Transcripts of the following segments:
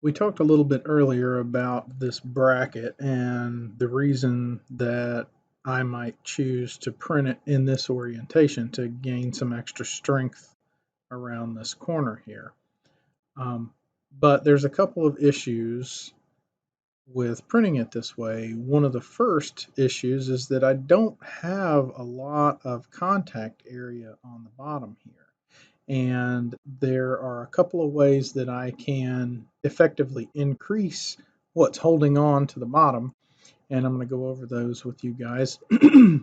We talked a little bit earlier about this bracket and the reason that I might choose to print it in this orientation to gain some extra strength around this corner here. Um, but there's a couple of issues with printing it this way. One of the first issues is that I don't have a lot of contact area on the bottom here. And there are a couple of ways that I can effectively increase what's holding on to the bottom. And I'm going to go over those with you guys.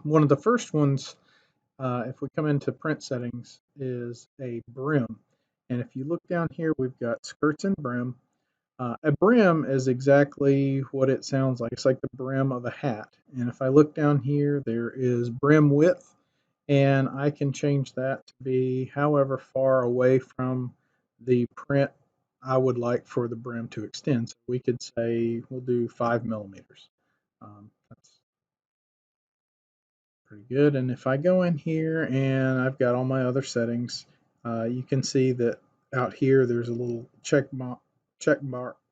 One of the first ones, if we come into print settings, is a brim. And if you look down here, we've got skirts and brim. A brim is exactly what it sounds like. It's like the brim of a hat. And if I look down here, there is brim width, and I can change that to be however far away from the print I would like for the brim to extend. So we could say we'll do 5 millimeters. That's pretty good. And if I go in here and I've got all my other settings, you can see that out here there's a little check mark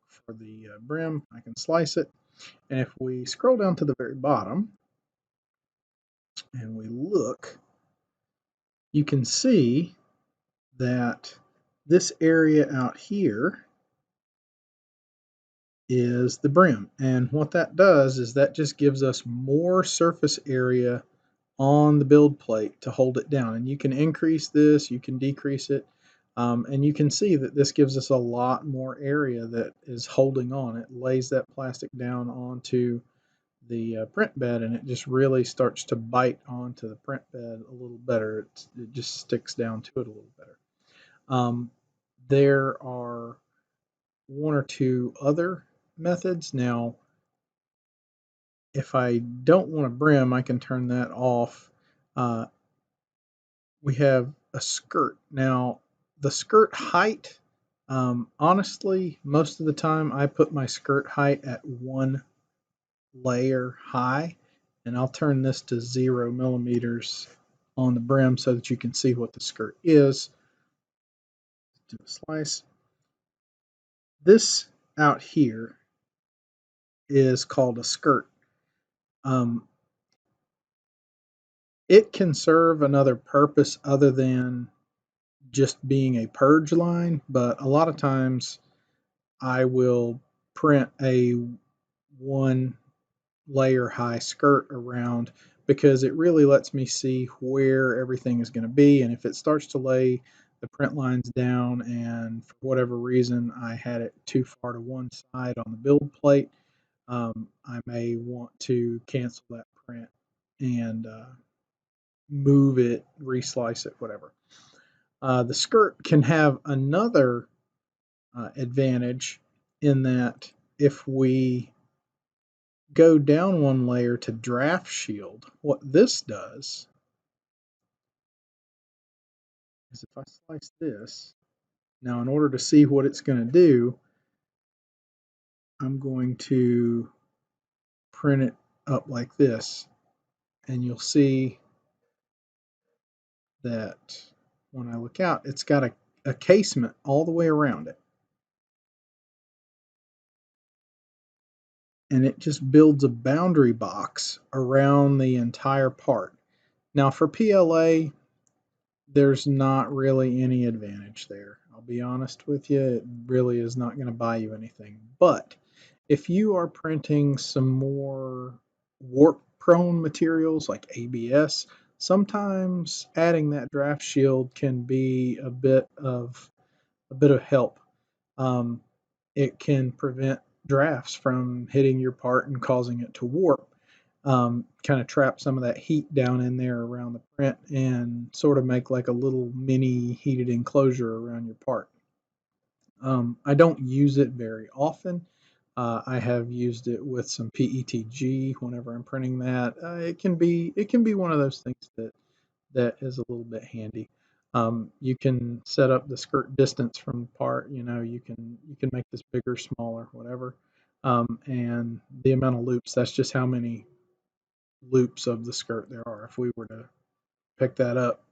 for the brim. I can slice it. And if we scroll down to the very bottom and we look, you can see that this area out here is the brim. And what that does is that just gives us more surface area on the build plate to hold it down. And you can increase this, you can decrease it, and you can see that this gives us a lot more area that is holding on. It lays that plastic down onto the print bed, and it just really starts to bite onto the print bed a little better. It just sticks down to it a little better. Um, there are one or two other methods. Now, if I don't want a brim, I can turn that off. Uh, we have a skirt. Now, the skirt height, honestly, most of the time I put my skirt height at 1 layer high, and I'll turn this to 0 millimeters on the brim so that you can see what the skirt is. Do a slice. This out here is called a skirt. Um, it can serve another purpose other than just being a purge line, but a lot of times I will print a 1 layer high skirt around because it really lets me see where everything is going to be. And if it starts to lay the print lines down and for whatever reason I had it too far to one side on the build plate, I may want to cancel that print and move it, reslice it, whatever. The skirt can have another advantage in that if we go down 1 layer to draft shield, what this does is if I slice this, now in order to see what it's going to do, I'm going to print it up like this, and you'll see that when I look out, it's got a casement all the way around it. And it just builds a boundary box around the entire part. Now for PLA, there's not really any advantage there. I'll be honest with you, it really is not going to buy you anything. But if you are printing some more warp prone materials like ABS, sometimes adding that draft shield can be a bit of help. Um, it can prevent drafts from hitting your part and causing it to warp. Kind of trap some of that heat down in there around the print and sort of make like a little mini heated enclosure around your part. I don't use it very often. I have used it with some PETG whenever I'm printing that. It can be one of those things that is a little bit handy. You can set up the skirt distance from the part. You can make this bigger, smaller, whatever. And the amount of loops. That's just how many loops of the skirt there are. If we were to pick that up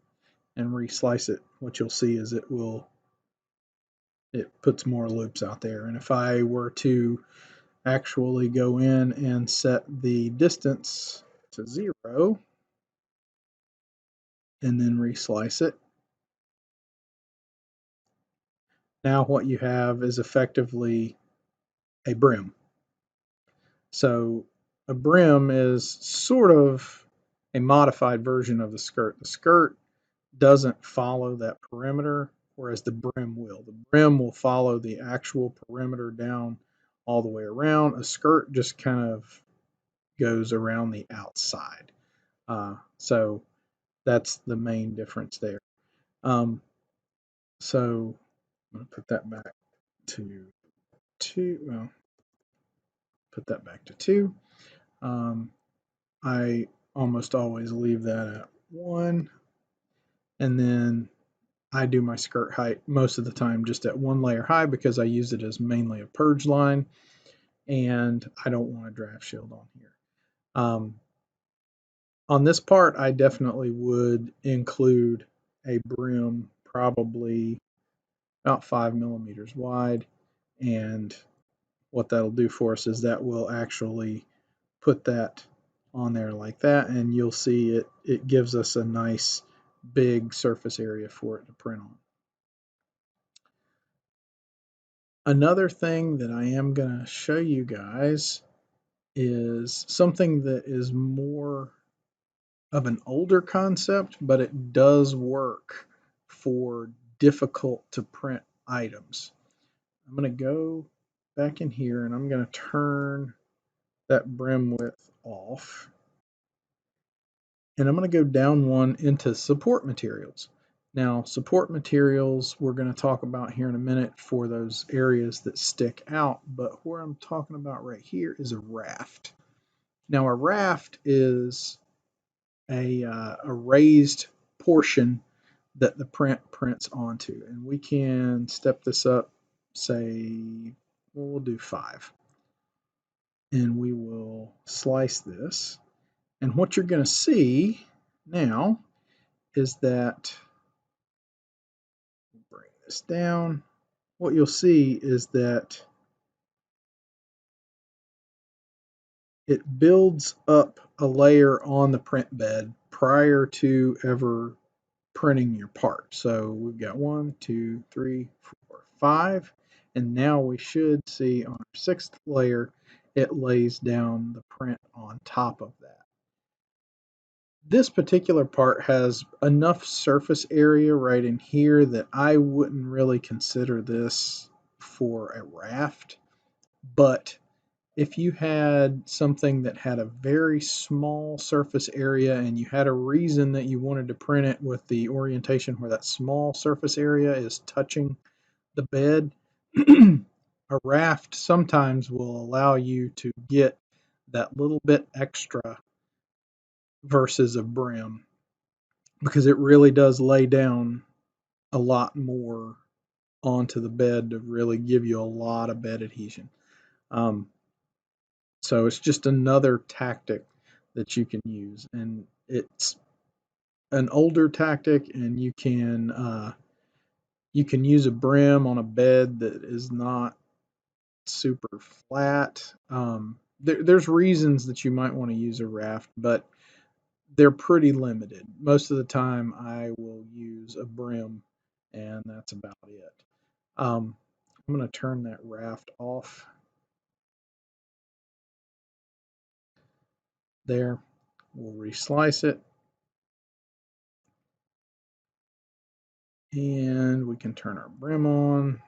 and reslice it, what you'll see is it will it puts more loops out there. And if I were to actually go in and set the distance to 0 and then reslice it, now what you have is effectively a brim. So a brim is sort of a modified version of the skirt. The skirt doesn't follow that perimeter, whereas the brim will. The brim will follow the actual perimeter down all the way around. A skirt just kind of goes around the outside. So that's the main difference there. So I'm going to put that back to 2. Well, put that back to 2. I almost always leave that at 1. And then I do my skirt height most of the time just at 1 layer high because I use it as mainly a purge line and I don't want a draft shield on here. On this part, I definitely would include a brim probably about 5 millimeters wide. And what that'll do for us is that will actually put that on there like that, and you'll see it gives us a nice big surface area for it to print on. Another thing that I am going to show you guys is something that is more of an older concept, but it does work for difficult to print items. I'm going to go back in here and I'm going to turn that brim width off. And I'm going to go down one into support materials. Now, support materials we're going to talk about here in a minute for those areas that stick out, but where I'm talking about right here is a raft. Now, a raft is a raised portion that the print prints onto, and we can step this up, say, well, we'll do 5. And we will slice this. And what you're going to see now is that, bring this down, what you'll see is that it builds up a layer on the print bed prior to ever printing your part. So we've got 1, 2, 3, 4, 5, and now we should see on our 6th layer, it lays down the print on top of that. This particular part has enough surface area right in here that I wouldn't really consider this for a raft. But if you had something that had a very small surface area and you had a reason that you wanted to print it with the orientation where that small surface area is touching the bed, a raft sometimes will allow you to get that little bit extra versus a brim, because it really does lay down a lot more onto the bed to really give you a lot of bed adhesion. So it's just another tactic that you can use, and it's an older tactic, and you can use a brim on a bed that is not super flat. There's reasons that you might want to use a raft, but they're pretty limited. Most of the time, I will use a brim, and that's about it. I'm going to turn that raft off there. We'll reslice it, and we can turn our brim on.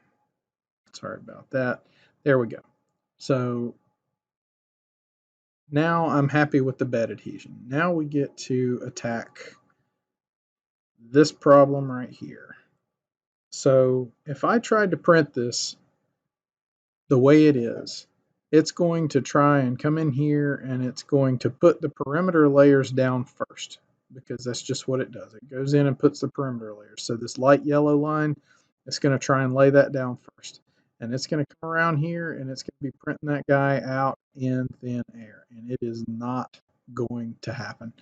Sorry about that. There we go. So now I'm happy with the bed adhesion. Now we get to attack this problem right here. So if I tried to print this the way it is, it's going to try and come in here and it's going to put the perimeter layers down first, because that's just what it does. It goes in and puts the perimeter layers. So this light yellow line, it's going to try and lay that down first. And it's going to come around here and it's going to be printing that guy out in thin air. And it is not going to happen.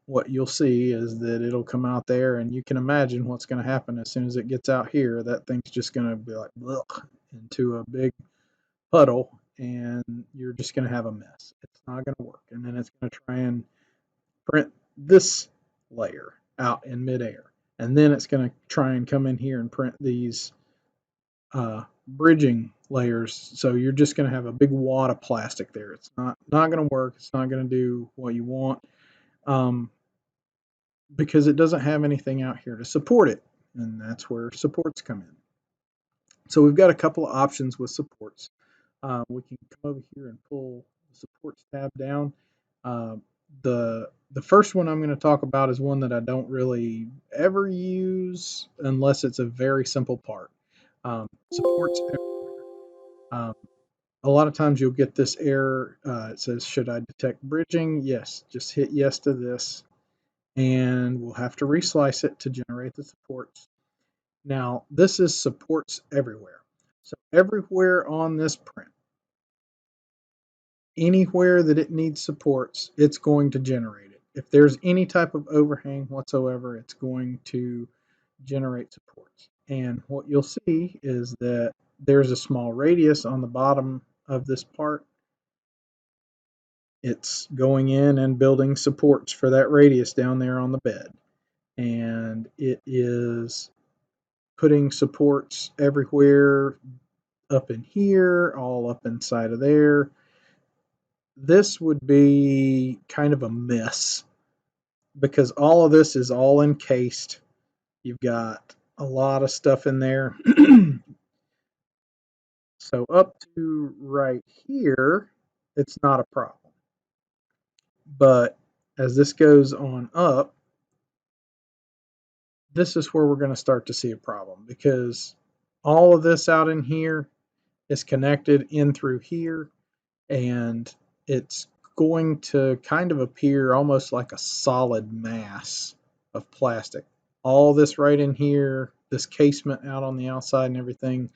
what you'll see is that it'll come out there, and you can imagine what's going to happen as soon as it gets out here. That thing's just going to be like blech, into a big puddle, and you're just going to have a mess. It's not going to work. And then it's going to try and print this layer out in midair. And then it's going to try and come in here and print these bridging layers. So you're just going to have a big wad of plastic there. It's not going to work. It's not going to do what you want, um, because it doesn't have anything out here to support it. And that's where supports come in. So we've got a couple of options with supports. We can come over here and pull the supports tab down. Uh, the first one I'm going to talk about is one that I don't really ever use unless it's a very simple part. Supports. Um, a lot of times you'll get this error. It says, "Should I detect bridging?" Yes, just hit yes to this, and we'll have to reslice it to generate the supports. Now, this is supports everywhere. So everywhere on this print, anywhere that it needs supports, it's going to generate it. If there's any type of overhang whatsoever, it's going to generate supports. And what you'll see is that there's a small radius on the bottom of this part. It's going in and building supports for that radius down there on the bed. And it is putting supports everywhere, up in here, all up inside of there. This would be kind of a mess because all of this is all encased. You've got a lot of stuff in there. So up to right here, it's not a problem. But as this goes on up, this is where we're going to start to see a problem, because all of this out in here is connected in through here, and it's going to kind of appear almost like a solid mass of plastic. All this right in here, this casement out on the outside and everything,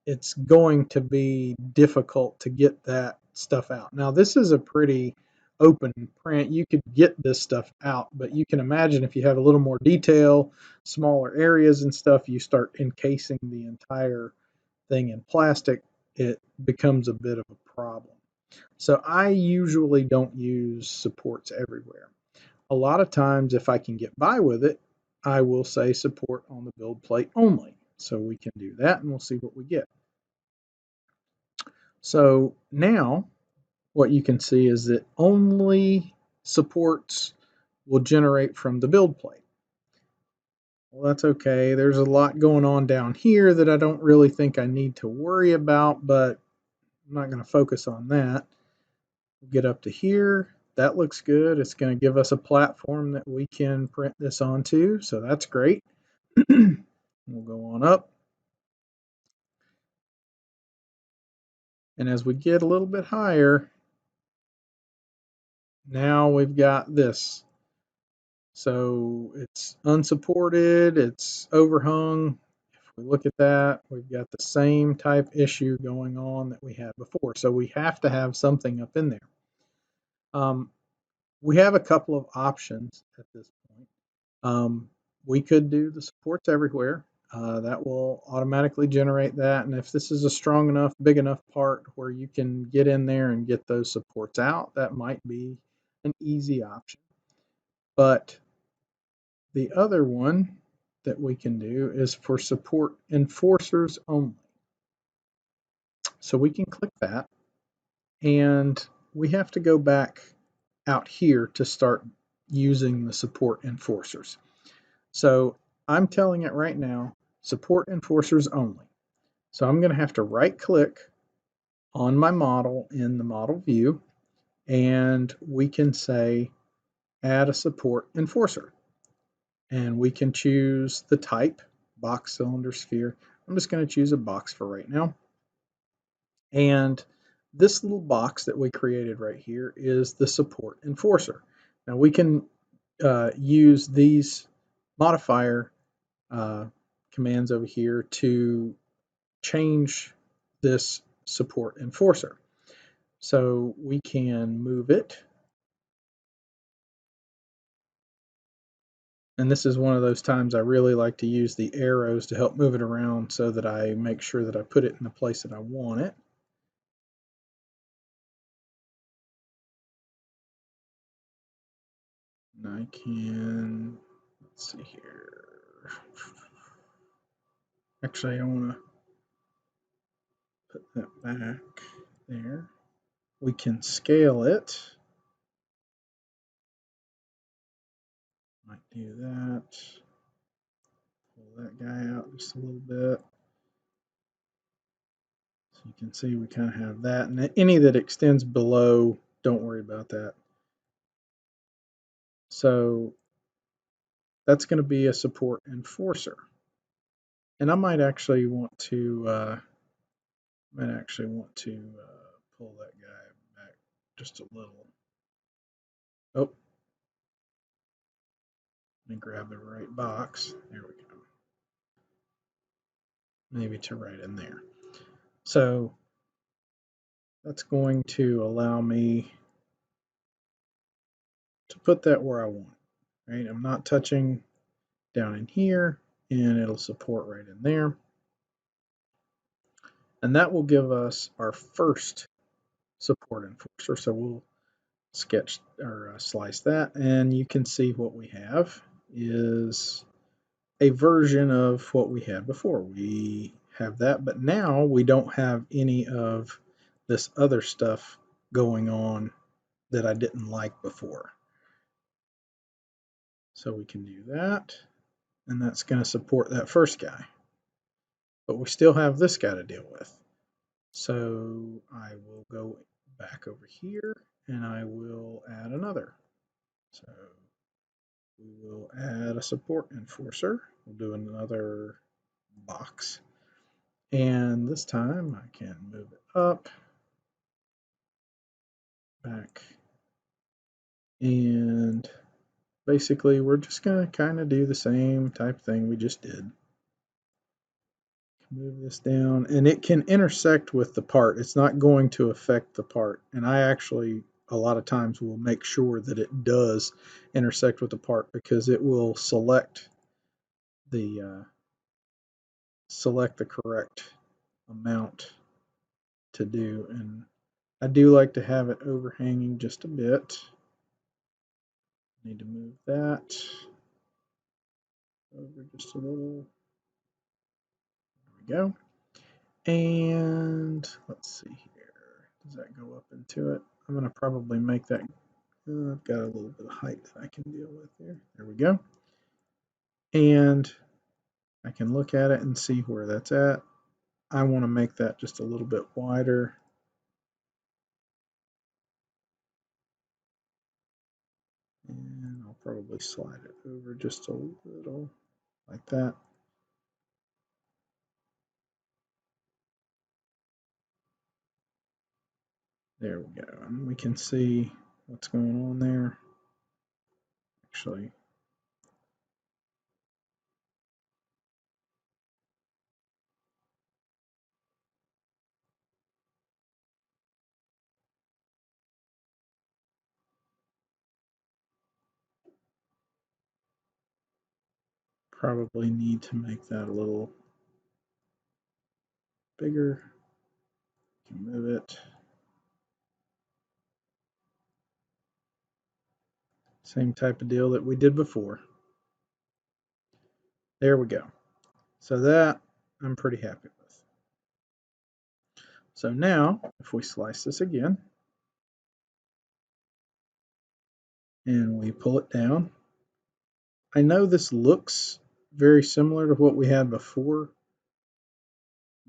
it's going to be difficult to get that stuff out. Now, this is a pretty open print. You could get this stuff out, but you can imagine if you have a little more detail, smaller areas and stuff, you start encasing the entire thing in plastic, it becomes a bit of a problem. So I usually don't use supports everywhere. A lot of times, if I can get by with it, I will say support on the build plate only. So we can do that, and we'll see what we get. So now what you can see is that only supports will generate from the build plate. Well, that's okay. There's a lot going on down here that I don't really think I need to worry about, but I'm not going to focus on that. We'll get up to here. That looks good. It's going to give us a platform that we can print this onto, so that's great. We'll go on up. And as we get a little bit higher, now we've got this. So it's unsupported, it's overhung. If we look at that, we've got the same type issue going on that we had before. So we have to have something up in there. We have a couple of options at this point. We could do the supports everywhere. That will automatically generate that. And if this is a strong enough, big enough part where you can get in there and get those supports out, that might be an easy option. But the other one that we can do is for support enforcers only. So we can click that, and we have to go back out here to start using the support enforcers. So I'm telling it right now, support enforcers only. So I'm going to have to right click on my model in the model view, and we can say add a support enforcer. And we can choose the type, box, cylinder, sphere. I'm just going to choose a box for right now. And this little box that we created right here is the support enforcer. Now we can use these modifier commands over here to change this support enforcer. So we can move it And this is one of those times I really like to use the arrows to help move it around so that I make sure that I put it in the place that I want it. And I can, let's see here. Actually, I want to put that back there. We can scale it. Might do that. Pull that guy out just a little bit. So you can see we kind of have that. And any that extends below, don't worry about that. So that's going to be a support enforcer. And I might actually want to pull that guy back just a little. Oh, let me grab the right box. There we go. Maybe to right in there. So that's going to allow me to put that where I want. Right? I'm not touching down in here, and it'll support right in there. And that will give us our first support enforcer. So we'll sketch or slice that, and you can see what we have is a version of what we had before. We have that, but now we don't have any of this other stuff going on that I didn't like before. So we can do that, and that's going to support that first guy. But we still have this guy to deal with. So I will go back over here, and I will add another. So we will add a support enforcer. We'll do another box. And this time I can move it up, back, and basically we're just going to kind of do the same type thing we just did. Move this down, and it can intersect with the part. It's not going to affect the part. And I actually, a lot of times, will make sure that it does intersect with the part because it will select the correct amount to do. And I do like to have it overhanging just a bit. Need to move that over just a little. There we go. And let's see here. Does that go up into it? I'm going to probably make that. I've got a little bit of height that I can deal with there. There we go. And I can look at it and see where that's at. I want to make that just a little bit wider. And I'll probably slide it over just a little like that. There we go. And we can see what's going on there. Actually, probably need to make that a little bigger. You can move it. Same type of deal that we did before. There we go. So that I'm pretty happy with. So now, if we slice this again, and we pull it down, I know this looks very similar to what we had before,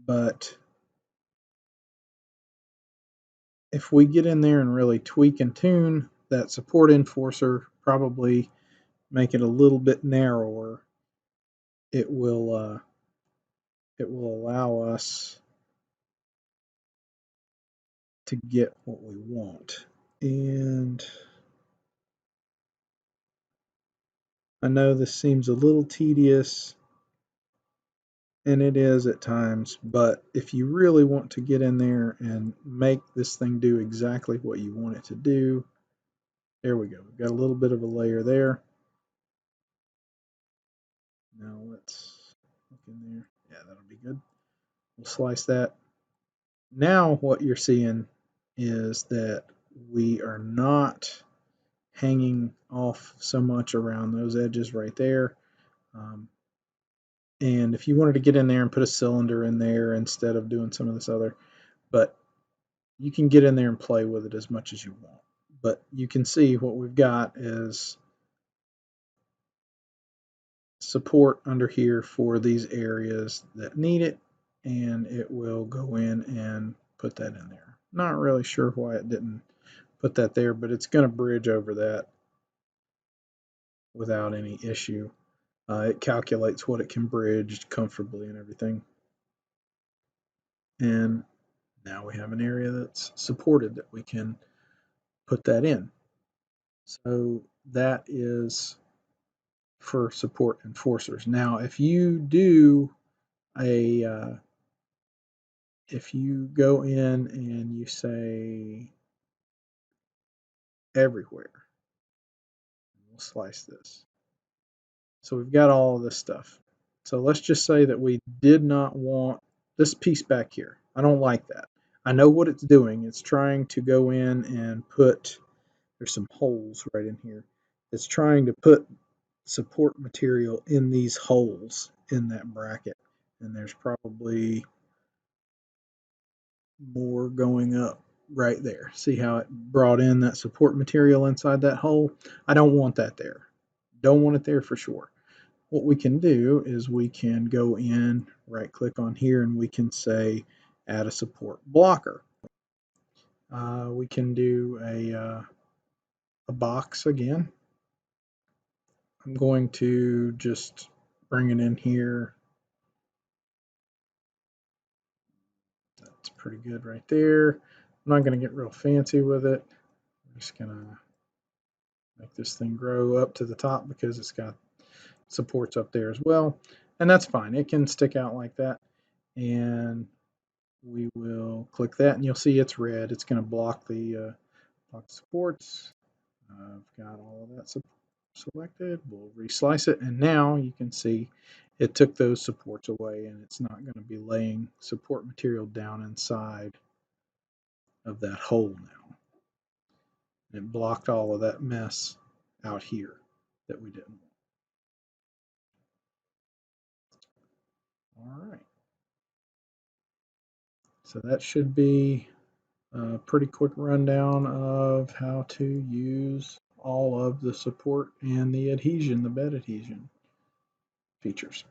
but if we get in there and really tweak and tune that support enforcer, probably make it a little bit narrower, it will allow us to get what we want. And I know this seems a little tedious, and it is at times, but if you really want to get in there and make this thing do exactly what you want it to do, there we go. We've got a little bit of a layer there. Now let's look in there. Yeah, that'll be good. We'll slice that. Now what you're seeing is that we are not hanging off so much around those edges right there. And if you wanted to get in there and put a cylinder in there instead of doing some of this other, but you can get in there and play with it as much as you want. But you can see what we've got is support under here for these areas that need it, and it will go in and put that in there. Not really sure why it didn't put that there, but it's going to bridge over that without any issue. It calculates what it can bridge comfortably and everything. And now we have an area that's supported that we can put that in. So that is for support enforcers. Now, if you do if you go in and you say everywhere, we'll slice this. So we've got all of this stuff. So let's just say that we did not want this piece back here. I don't like that. I know what it's doing. It's trying to go in and put, there's some holes right in here. It's trying to put support material in these holes in that bracket. And there's probably more going up right there. See how it brought in that support material inside that hole? I don't want that there. Don't want it there for sure. What we can do is we can go in, right click on here, and we can say add a support blocker. We can do a box again. I'm going to just bring it in here. That's pretty good right there. I'm not going to get real fancy with it. I'm just going to make this thing grow up to the top because it's got supports up there as well. And that's fine. It can stick out like that. And we will click that and you'll see it's red. It's going to block the supports. I've got all of that selected. We'll reslice it. And now you can see it took those supports away and it's not going to be laying support material down inside of that hole now. It blocked all of that mess out here that we didn't want. All right. So that should be a pretty quick rundown of how to use all of the support and the adhesion, the bed adhesion features.